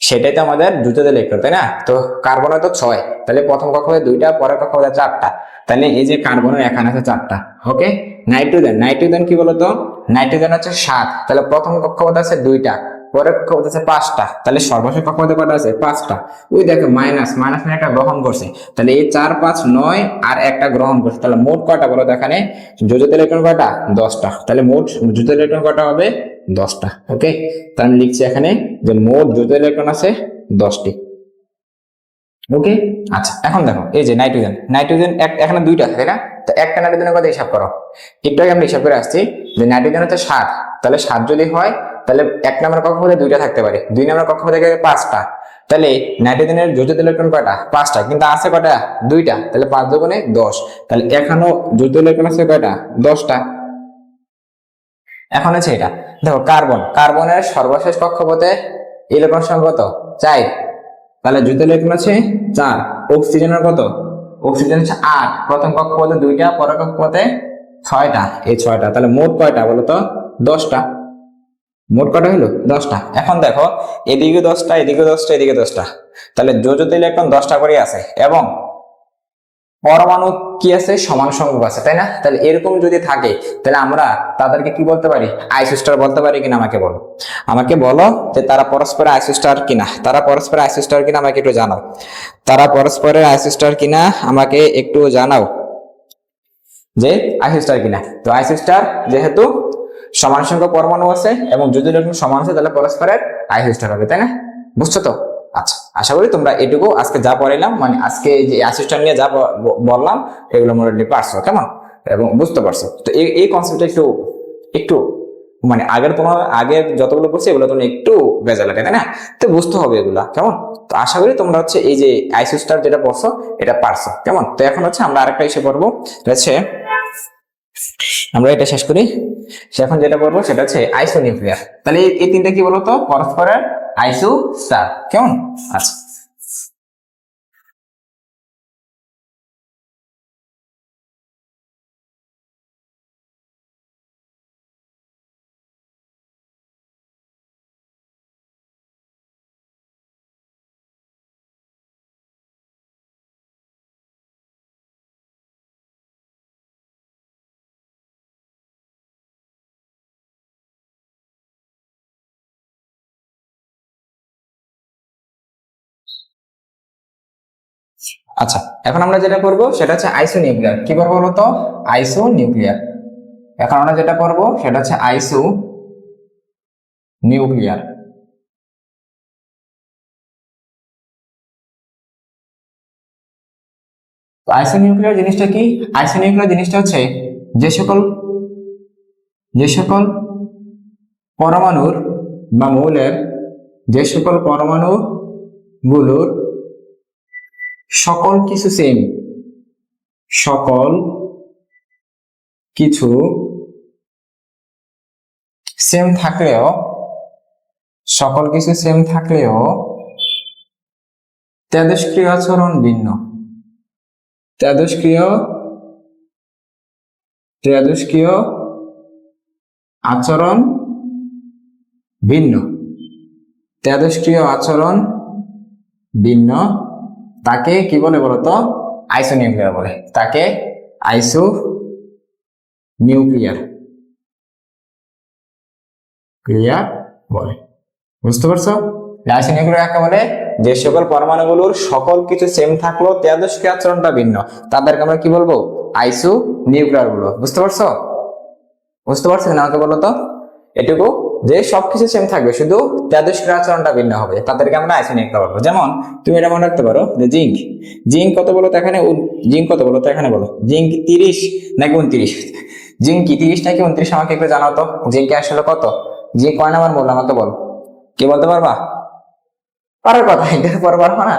সেটাই তো আমাদের যোজ্যতা ইলেকট্রন, তাই না। তো কার্বনে তো 6, তাহলে প্রথম কক্ষপথে দুইটা, পরের কক্ষপথে 4টা, তাহলে এই যে কার্বনের এখানে আছে 4টা। ওকে, নাইট্রোজেন, নাইট্রোজেন কি বলতো, নাইট্রোজেন হচ্ছে 7, তাহলে প্রথম কক্ষপথে আছে দুইটা, পরের কক্ষপথে আছে 5টা, তাহলে সর্বশেষ কক্ষপথে কয়টা আছে, 5টা। ওই দেখো মাইনাস, মাইনাস মানে একটা গ্রহণ করছে, তাহলে এই 4 5 9 আর একটা গ্রহণ করছে, তাহলে মোট কয়টা বলো এখানে, যোজ্যতা ইলেকট্রন কয়টা, 10টা, তাহলে মোট যোজ্যতা ইলেকট্রন কয়টা হবে, 10টা। ওকে, তাহলে আমি লিখছি এখানে যে মোট যোজ্যতা ইলেকট্রন আছে 10টি। ওকে, আচ্ছা, এখন দেখো এই যে নাইট্রোজেন, নাইট্রোজেন এখানে দুইটা আছে, তাই না। তো একটা নাইট্রোজেনের কথা হিসাব করো, একটু আগে আমরা হিসাব করে আসছি যে নাইট্রোজেন হচ্ছে 7, তাহলে 7 যদি হয় তাহলে এক নম্বর কক্ষপথে দুইটা থাকতে পারে, দুই নম্বর কক্ষপথে 5টা, তাহলে নাইট্রোজেনের যৌথ ইলেকট্রন কয়টা? 5টা, কিন্তু আছে কয়টা? 2টা। তাহলে 5 দুগুণে 10। তাহলে এখানেও যৌথ ইলেকট্রন আছে কয়টা? 10টা। এখন আছে এটা দেখো, কার্বনের সর্বশেষ কক্ষপথে ইলেকট্রন সংখ্যা কত? 4। তাহলে যৌথ ইলেকট্রন আছে 4। অক্সিজেনের কত? অক্সিজেন হচ্ছে 8। প্রথম কক্ষপথে 2টা, পরের কক্ষপথে 6টা। এই 6টা, তাহলে মোট কয়টা বলতো? 10টা। মোট কয়টা হলো? 10টা। এখন দেখো, এদিকে 10টা, এদিকে 10টা, এদিকে 10টা। তাহলে যৌথ ইলেকট্রন 10টা করে আছে এবং পরমাণু কি আছে? সমান সংখ্যক আছে, তাই না? তাহলে এরকম যদি থাকে তাহলে আমরা তাদেরকে কি বলতে পারি? আইসোস্টার বলতে পারি কিনা আমাকে বলো। আমাকে বলো যে তারা পরস্পরের আইসোস্টার কিনা। তারা পরস্পরের আইসোস্টার কিনা আমাকে একটু জানাও। তারা পরস্পরের আইসোস্টার কিনা আমাকে একটু জানাও, যে আইসোস্টার কিনা। তো আইসোস্টার যেহেতু সমান সংখ্যক পরমাণু আছে এবং যদি এরকম সমান আছে তাহলে পরস্পরের আইসোস্টার হবে, তাই না? বুঝছো তো? আচ্ছা, আশা করি তোমরা এটুকু আজকে যা পড়াইলাম, মানে আজকে যে আইসোস্টার নিয়ে যা বললাম এগুলো মোটামুটি পারছো, কেমন, এবং বুঝতে পারছো। তো এই কনসেপ্টটা একটু একটু মানে আগের যতগুলো পড়ছি এগুলো তোমরা একটু বেজাল লাগে, তাই না? তো বুঝতে হবে এগুলা, কেমন? তো আশা করি তোমরা হচ্ছে এই যে আইসোস্টার যেটা পড়ছো এটা পারছো, কেমন? তো এখন হচ্ছে আমরা আরেকটা এসে পড়বো, হচ্ছে আমরা এটা শেষ করি। এখন যেটা বলবো সেটা হচ্ছে আইসোনিউক্লিয়ার। তাহলে এই তিনটা কি বলতো? পরস্পরের আইসোস্টার, কেমন? আচ্ছা, আচ্ছা, এখন আমরা যেটা করবো সেটা হচ্ছে আইসোনিউক্লিয়ার। কি করবো বলতো? আইসোনিউক্লিয়ার। এখন আমরা যেটা করবো সেটা হচ্ছে আইসোনিউক্লিয়ার। তো আইসোনিউক্লিয়ার জিনিসটা কি? আইসোনিউক্লিয়ার জিনিসটা হচ্ছে যে সকল যে সকল পরমাণুর বা মৌলের যে সকল পরমাণু গুলোর সকল কিছু সেম, সকল কিছু সেম থাকলেও সকল কিছু সেম থাকলেও তেজস্ক্রিয় আচরণ ভিন্ন। তেজস্ক্রিয় তেজস্ক্রিয় আচরণ ভিন্ন। তেজস্ক্রিয় আচরণ ভিন্ন তাকে কি বলে বলতো? আইসোনিউক্লিয়ার বলে। তাকে আইসোনিউক্লিয়ার ক্লিয়ার বলে। বুঝতে পারছো? আইসোনিউক্লিয়ার কাকে বলে? যে সকল পরমাণুগুলোর সকল কিছু সেম থাকলো তেজস্ক্রিয় আচরণটা ভিন্ন, তাদেরকে আমরা কি বলবো? আইসোনিউক্লিয়ার বলবো। বুঝতে পারছো? বুঝতে পারছো না আমাকে বলো তো? এটুকু, যে সবকিছু সেম থাকবে শুধু তেজস্ক্রিয় আচরণটা ভিন্ন হবে, তাদেরকে আমরা আইসোনিউক্লিয়ার বলবো। যেমন তুমি এটা মনে রাখতে পারো যে জিঙ্ক কত বলো তো এখানে? জিঙ্ক কত বলো তো এখানে? বলো, জিঙ্ক 30 নাকি 29? জিঙ্ক কি 30 নাকি 29 আমাকে একটু জানাও তো। জিঙ্ক আসলে কত? জিঙ্ক কয় নাম্বার বললো আমাকে বলো, কে বলতে পারবা? পারার কথা, এটা পরে পারবো না।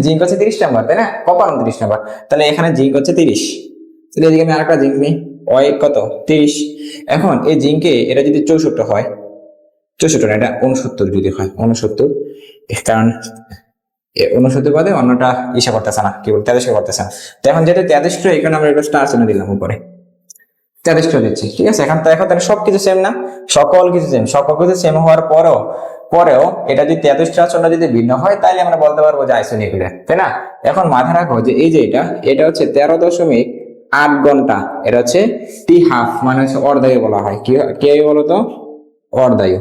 জিঙ্ক হচ্ছে 30 নাম্বার, তাই না? Copper 29 number. তাহলে এখানে জিঙ্ক হচ্ছে 30। তাহলে এদিকে আমি আরেকটা জিঙ্ক নিই, ওই কত? 30। এখন এই জিঙ্কে এটা যদি 64 হয়, 64 না, এটা 69 যদি হয়, 69, কারণ 69 বাদে অন্যটা ইসা করতেছে না, কি বল, তেজস্ক্রিয় করতেছে না। তো এখন যেটা তেজস্ক্রিয়, এখানে আমরা একটা স্টার চিহ্ন দিলাম উপরে, তেজস্ক্রিয় দিচ্ছি, ঠিক আছে? এখন তাহলে সবকিছু সেম না? সকল কিছু সেম, সকল কিছু সেম হওয়ার পরেও এটা যদি তেজস্ক্রিয় আচরণটা যদি ভিন্ন হয় তাহলে আমরা বলতে পারবো যে আইসোনিউক্লিয়ার, তাই না? এখন মাথায় রাখো যে এই যে এটা হচ্ছে 13.8 ঘন্টা, এটা হচ্ছে টি হাফ, মানে হচ্ছে অর্ধায়ু বলা হয়। কি বলতো? অর্ধায়ু।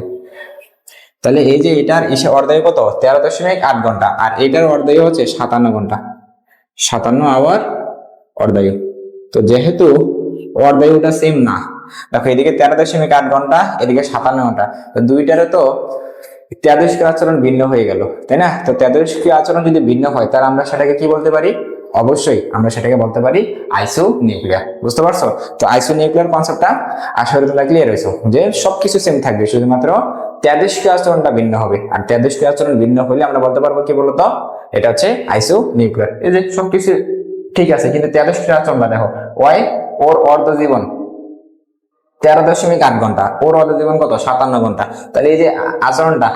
তাহলে এই যে এটার অর্ধায়ু কত? 13.8 ঘন্টা, আর এটার অর্ধায়ু হচ্ছে 57 ঘন্টা, 57 আওয়ার অর্ধায়ু। তো যেহেতু অর্ধায়ুটা সেম না, দেখো এদিকে 13.8 ঘন্টা, এদিকে 57 ঘন্টা, তো দুইটারে তো তেজস্ক্রিয় আচরণ ভিন্ন হয়ে গেল, তাই না? তো তেজস্ক্রিয় আচরণ যদি ভিন্ন হয় তাহলে আমরা সেটাকে কি বলতে পারি? অবশ্যই আমরা সেটাকে বলতে পারি আইসোনিউক্লিয়ার। বুঝতে পারছো? তো আইসোনিউক্লিয়ার কনসেপ্টটা আশা করি তোমরা ক্লিয়ার হয়েছো, যে সবকিছু সেম থাকবে, শুধুমাত্র তেজস্ক্রিয় আচরণটা ভিন্ন হবে, আর তেজস্ক্রিয় আচরণ ভিন্ন হলে আমরা বলতে পারবো কি বলতো, এটা হচ্ছে আইসোনিউক্লিয়ার। এই যে সবকিছু ঠিক আছে, কিন্তু তেজস্ক্রিয় আচরণটা দেখো, ওয়াই ওর অর্ধজীবন 13.8 ঘন্টা, ওর অর্ধজীবন কত 57 ঘন্টা, তাহলে এই যে আচরণটা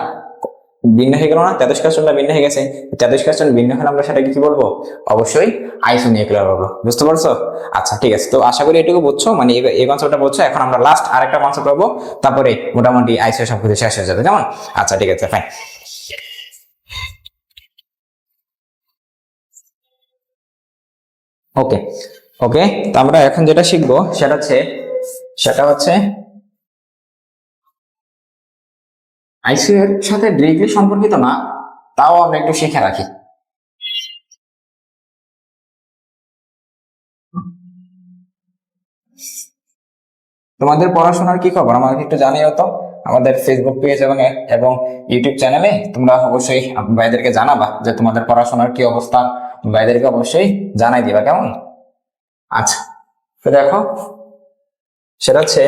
ভিন্ন হয়ে গেল না, তেজস্ক্রিয় আচরণটা ভিন্ন হয়ে গেছে। তেজস্ক্রিয় আচরণ ভিন্ন হলে আমরা সেটাকে কি বলবো, অবশ্যই আইসোনিউক্লিয়ার বলবো। বুঝতে পারছো? আচ্ছা ঠিক আছে, তো আশা করি এটুকু বুঝছো, মানে এই কনসেপ্টটা বুঝছো। এখন আমরা লাস্ট আরেকটা কনসেপ্ট পাবো, তারপরে মোটামুটি আইসো সবকিছু শেষ হয়ে যাবে, কেমন? আচ্ছা ঠিক আছে, ফাইন। ওকে ওকে, তো আমরা এখন যেটা শিখবো সেটা হচ্ছে আইসো এর সাথে ডিরেক্টলি সম্পর্কিত না, তাও আমরা একটু শিখে রাখি। তোমাদের পড়াশোনার কি খবর আমাকে একটু জানিও তো, আমাদের ফেসবুক পেজ এবং এবং ইউটিউব চ্যানেলে তোমরা অবশ্যই ভাইদেরকে জানাবা যে তোমাদের পড়াশোনার কি অবস্থা, ভাইদেরকে অবশ্যই জানাই দিবা, কেমন? আচ্ছা, তো দেখো সেটা হচ্ছে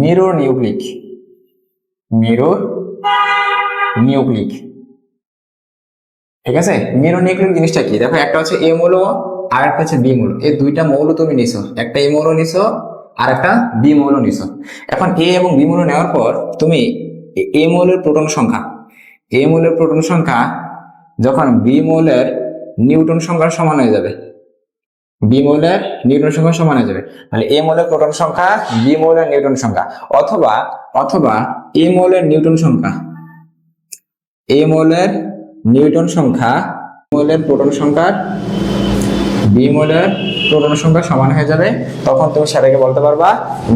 মিরর নিউক্লিক। মিরর নিউক্লিক, ঠিক আছে? মিরর নিউক্লিক জিনিসটা কি দেখো, একটা হচ্ছে এ মৌল আর একটা হচ্ছে বি মৌল। এই দুইটা মৌল তুমি নিছো, একটা এ মৌল নিছো আর একটা বি মৌল নিছো। এখন এ এবং বি মৌল নেওয়ার পর তুমি এ মৌলের প্রোটন সংখ্যা, এ মৌলের প্রোটন সংখ্যা যখন বি মৌলের নিউটন সংখ্যার সমান হয়ে যাবে, বি মৌলের নিউটন সংখ্যা সমান হয়ে যাবে, তাহলে এ মৌলের প্রোটন সংখ্যা বি মৌলের নিউটন সংখ্যা, অথবা অথবা এ মৌলের নিউটন সংখ্যা, এ মৌলের নিউটন সংখ্যা মৌলের প্রোটন সংখ্যার বি মৌলের প্রোটন সংখ্যা সমান হয়ে যাবে, তখন তুমি সেটাকে বলতে পারবা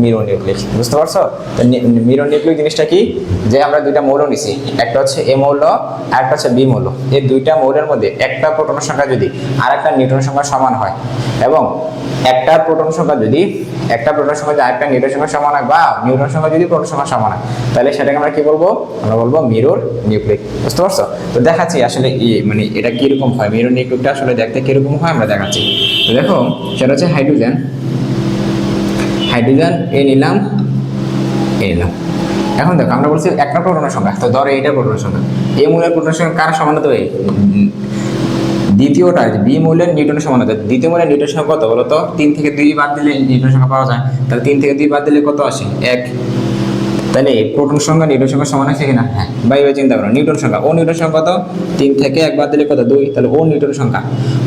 মিরর নিউক্লিক। বুঝতে পারছো? তো মিরর নিউক্লিক জিনিসটা কি, যে আমরা দুইটা মৌল নিছি, একটা হচ্ছে এ মৌল আর একটা হচ্ছে বি মৌল। এই দুইটা মৌলের মধ্যে একটা প্রোটন সংখ্যা যদি আর একটা নিউটন সংখ্যা সমান হয়, এবং একটা প্রোটন সংখ্যা যদি আরেকটা নিউটন সংখ্যা সমান হয়, বা নিউটন সংখ্যা যদি প্রোটন সংখ্যা সমান হয়, তাহলে সেটাকে আমরা কি বলবো, আমরা বলবো মিরর নিউক্লিক। বুঝতে পারছো? তো দেখাচ্ছি আসলে মানে এটা কিরকম হয়, মিরর নিউক্লিকটা আসলে দেখতে কিরকম হয় আমরা দেখাচ্ছি। তো দেখো সেটা হচ্ছে হাইড্রোজেন, এ নিলাম, এখন দেখো আমরা বলছি একটা প্রোটনের সংখ্যা, তো ধরো এইটা প্রোটনের সংখ্যা, এ মৌলের প্রোটনের সংখ্যা কার সমান হতে হবে, দ্বিতীয়টা বি মৌলের নিউটনের সমান হতে। দ্বিতীয় মৌলের নিউটন সংখ্যা কত বলতো, 3 থেকে 2 বাদ দিলে নিউটন সংখ্যা পাওয়া যায়, তাহলে 3 থেকে 2 বাদ দিলে কত আসে, 1। তাহলে প্রোটন সংখ্যা নিউটন সংখ্যা সমান আছে কিনা, হ্যাঁ। ভাই চিন্তা করো, নিউটন সংখ্যা, ও নিউটন সংখ্যা কত, 3 থেকে 1 বাদ দিলে কত, 2, তাহলে ও নিউটন সংখ্যা,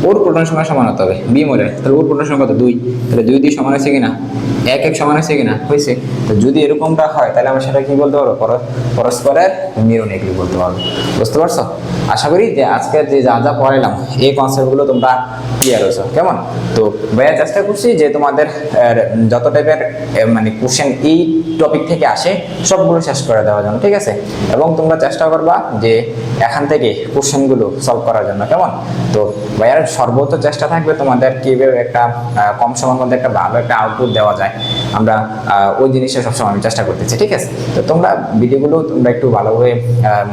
ওর প্রোটন সংখ্যা সমান হতে হবে বি মৌলের, তাহলে ওর প্রোটন সংখ্যা কত, 2, তাহলে 2 2 সমান আছে কিনা, 1 1 সমান আছে কিনা, হয়েছে। তো যদি এরকমটা হয় তাহলে আমরা সেটা কি বলতে পারবো, পরস্পরের মিরর নিউক্লিক বলতে পারবো। বুঝতে পারছো? আশা করি যে আজকে যে যা যা পড়াইলাম এই কনসেপ্টগুলো তোমরা ক্লিয়ার হয়েছো, কেমন? তো ভাইয়া চেষ্টা করছি যে তোমাদের যত টাইপের মানে কোশ্চেন এই টপিক থেকে আসে সবগুলো শেষ করে দেওয়ার জন্য, ঠিক আছে? এবং তোমরা চেষ্টা করবা যে এখান থেকে কোশ্চেনগুলো সলভ করার জন্য, কেমন? তো ভাইয়ার সর্বোচ্চ চেষ্টা থাকবে তোমাদের কিভাবে একটা কম সময়ের মধ্যে একটা ভালো একটা আউটপুট দেওয়া যায়, আমরা ওই জিনিসটা সবসময় আমি চেষ্টা করতেছি, ঠিক আছে? তো তোমরা ভিডিওগুলো তোমরা একটু ভালোভাবে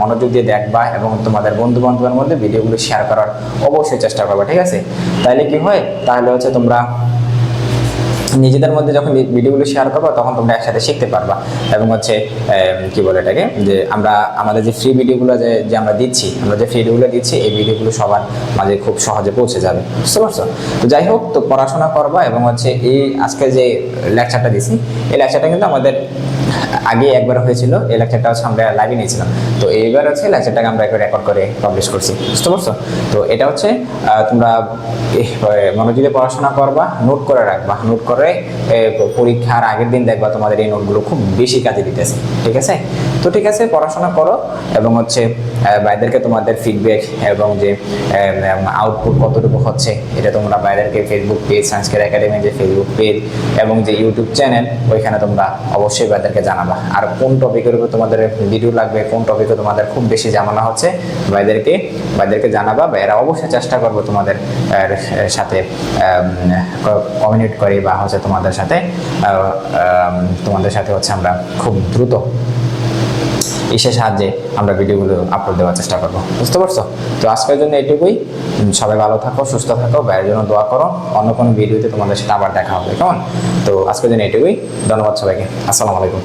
মনোযোগ দিয়ে দেখবা, এবং তোমাদের বন্ধু বান্ধবের মধ্যে ভিডিওগুলো শেয়ার করার অবশ্যই চেষ্টা করবা, ঠিক আছে? তাহলে কি হয়, তাহলে হচ্ছে তোমরা নিজেদের মধ্যে যখন ভিডিওগুলো শেয়ার করবো তখন তোমরা একসাথে শিখতে পারবা, এবং হচ্ছে কি বলে এটাকে, যে আমরা আমাদের যে ফ্রি ভিডিওগুলো যে আমরা দিচ্ছি, এই ভিডিওগুলো সবার মাঝে খুব সহজে পৌঁছে যাবে। বুঝতে পারছো? তো যাই হোক, তো পড়াশোনা করবা, এবং হচ্ছে এই আজকে যে লেকচারটা দিচ্ছি, এই লেকচারটা কিন্তু আমাদের আগে একবার হয়েছিল, এই লেকচারটা হচ্ছে আমরা লাইভে নিয়েছিলাম, তো এইবার হচ্ছে লেকচারটাকে আমরা একটু রেকর্ড করে পাবলিশ করছি। বুঝতে পারছো? তো এটা হচ্ছে তোমরা মনোযোগে পড়াশোনা করবা, নোট করে রাখবা, নোট করে পরীক্ষার আগের দিন দেখবা তোমাদের এই নোটগুলো খুব বেশি কাজে দিতেছে, ঠিক আছে? তো ঠিক আছে, পড়াশোনা করো, এবং হচ্ছে ভাইদেরকে তোমাদের ফিডব্যাক এবং যে আউটপুট কতটুকু হচ্ছে এটা তোমরা ভাইদেরকে ফেসবুক পেজ, সংস্কার একাডেমি যে ফেসবুক পেজ এবং যে ইউটিউব চ্যানেল, ওইখানে তোমরা অবশ্যই ভাইদেরকে জানাবা। আর কোন টপিকের উপর তোমাদের ভিডিও লাগবে, কোন টপিকে তোমাদের খুব বেশি ঝামেলা হচ্ছে, ভাইদেরকে জানাবা। ভাইয়েরা অবশ্যই চেষ্টা করবো তোমাদের সাথে কমিউনিকেট করি, বা হচ্ছে তোমাদের সাথে হচ্ছে আমরা খুব দ্রুত ইসের সাহায্যে আমরা ভিডিওগুলো আপলোড দেওয়ার চেষ্টা করবো। বুঝতে পারছো? তো আজকের জন্য এটুকুই, সবাই ভালো থাকো, সুস্থ থাকো, ভাইয়ের জন্য দোয়া করো, অন্য কোনো ভিডিওতে তোমাদের সাথে আবার দেখা হবে, কেমন? তো আজকের জন্য এটুকুই, ধন্যবাদ সবাইকে, আসসালামু আলাইকুম।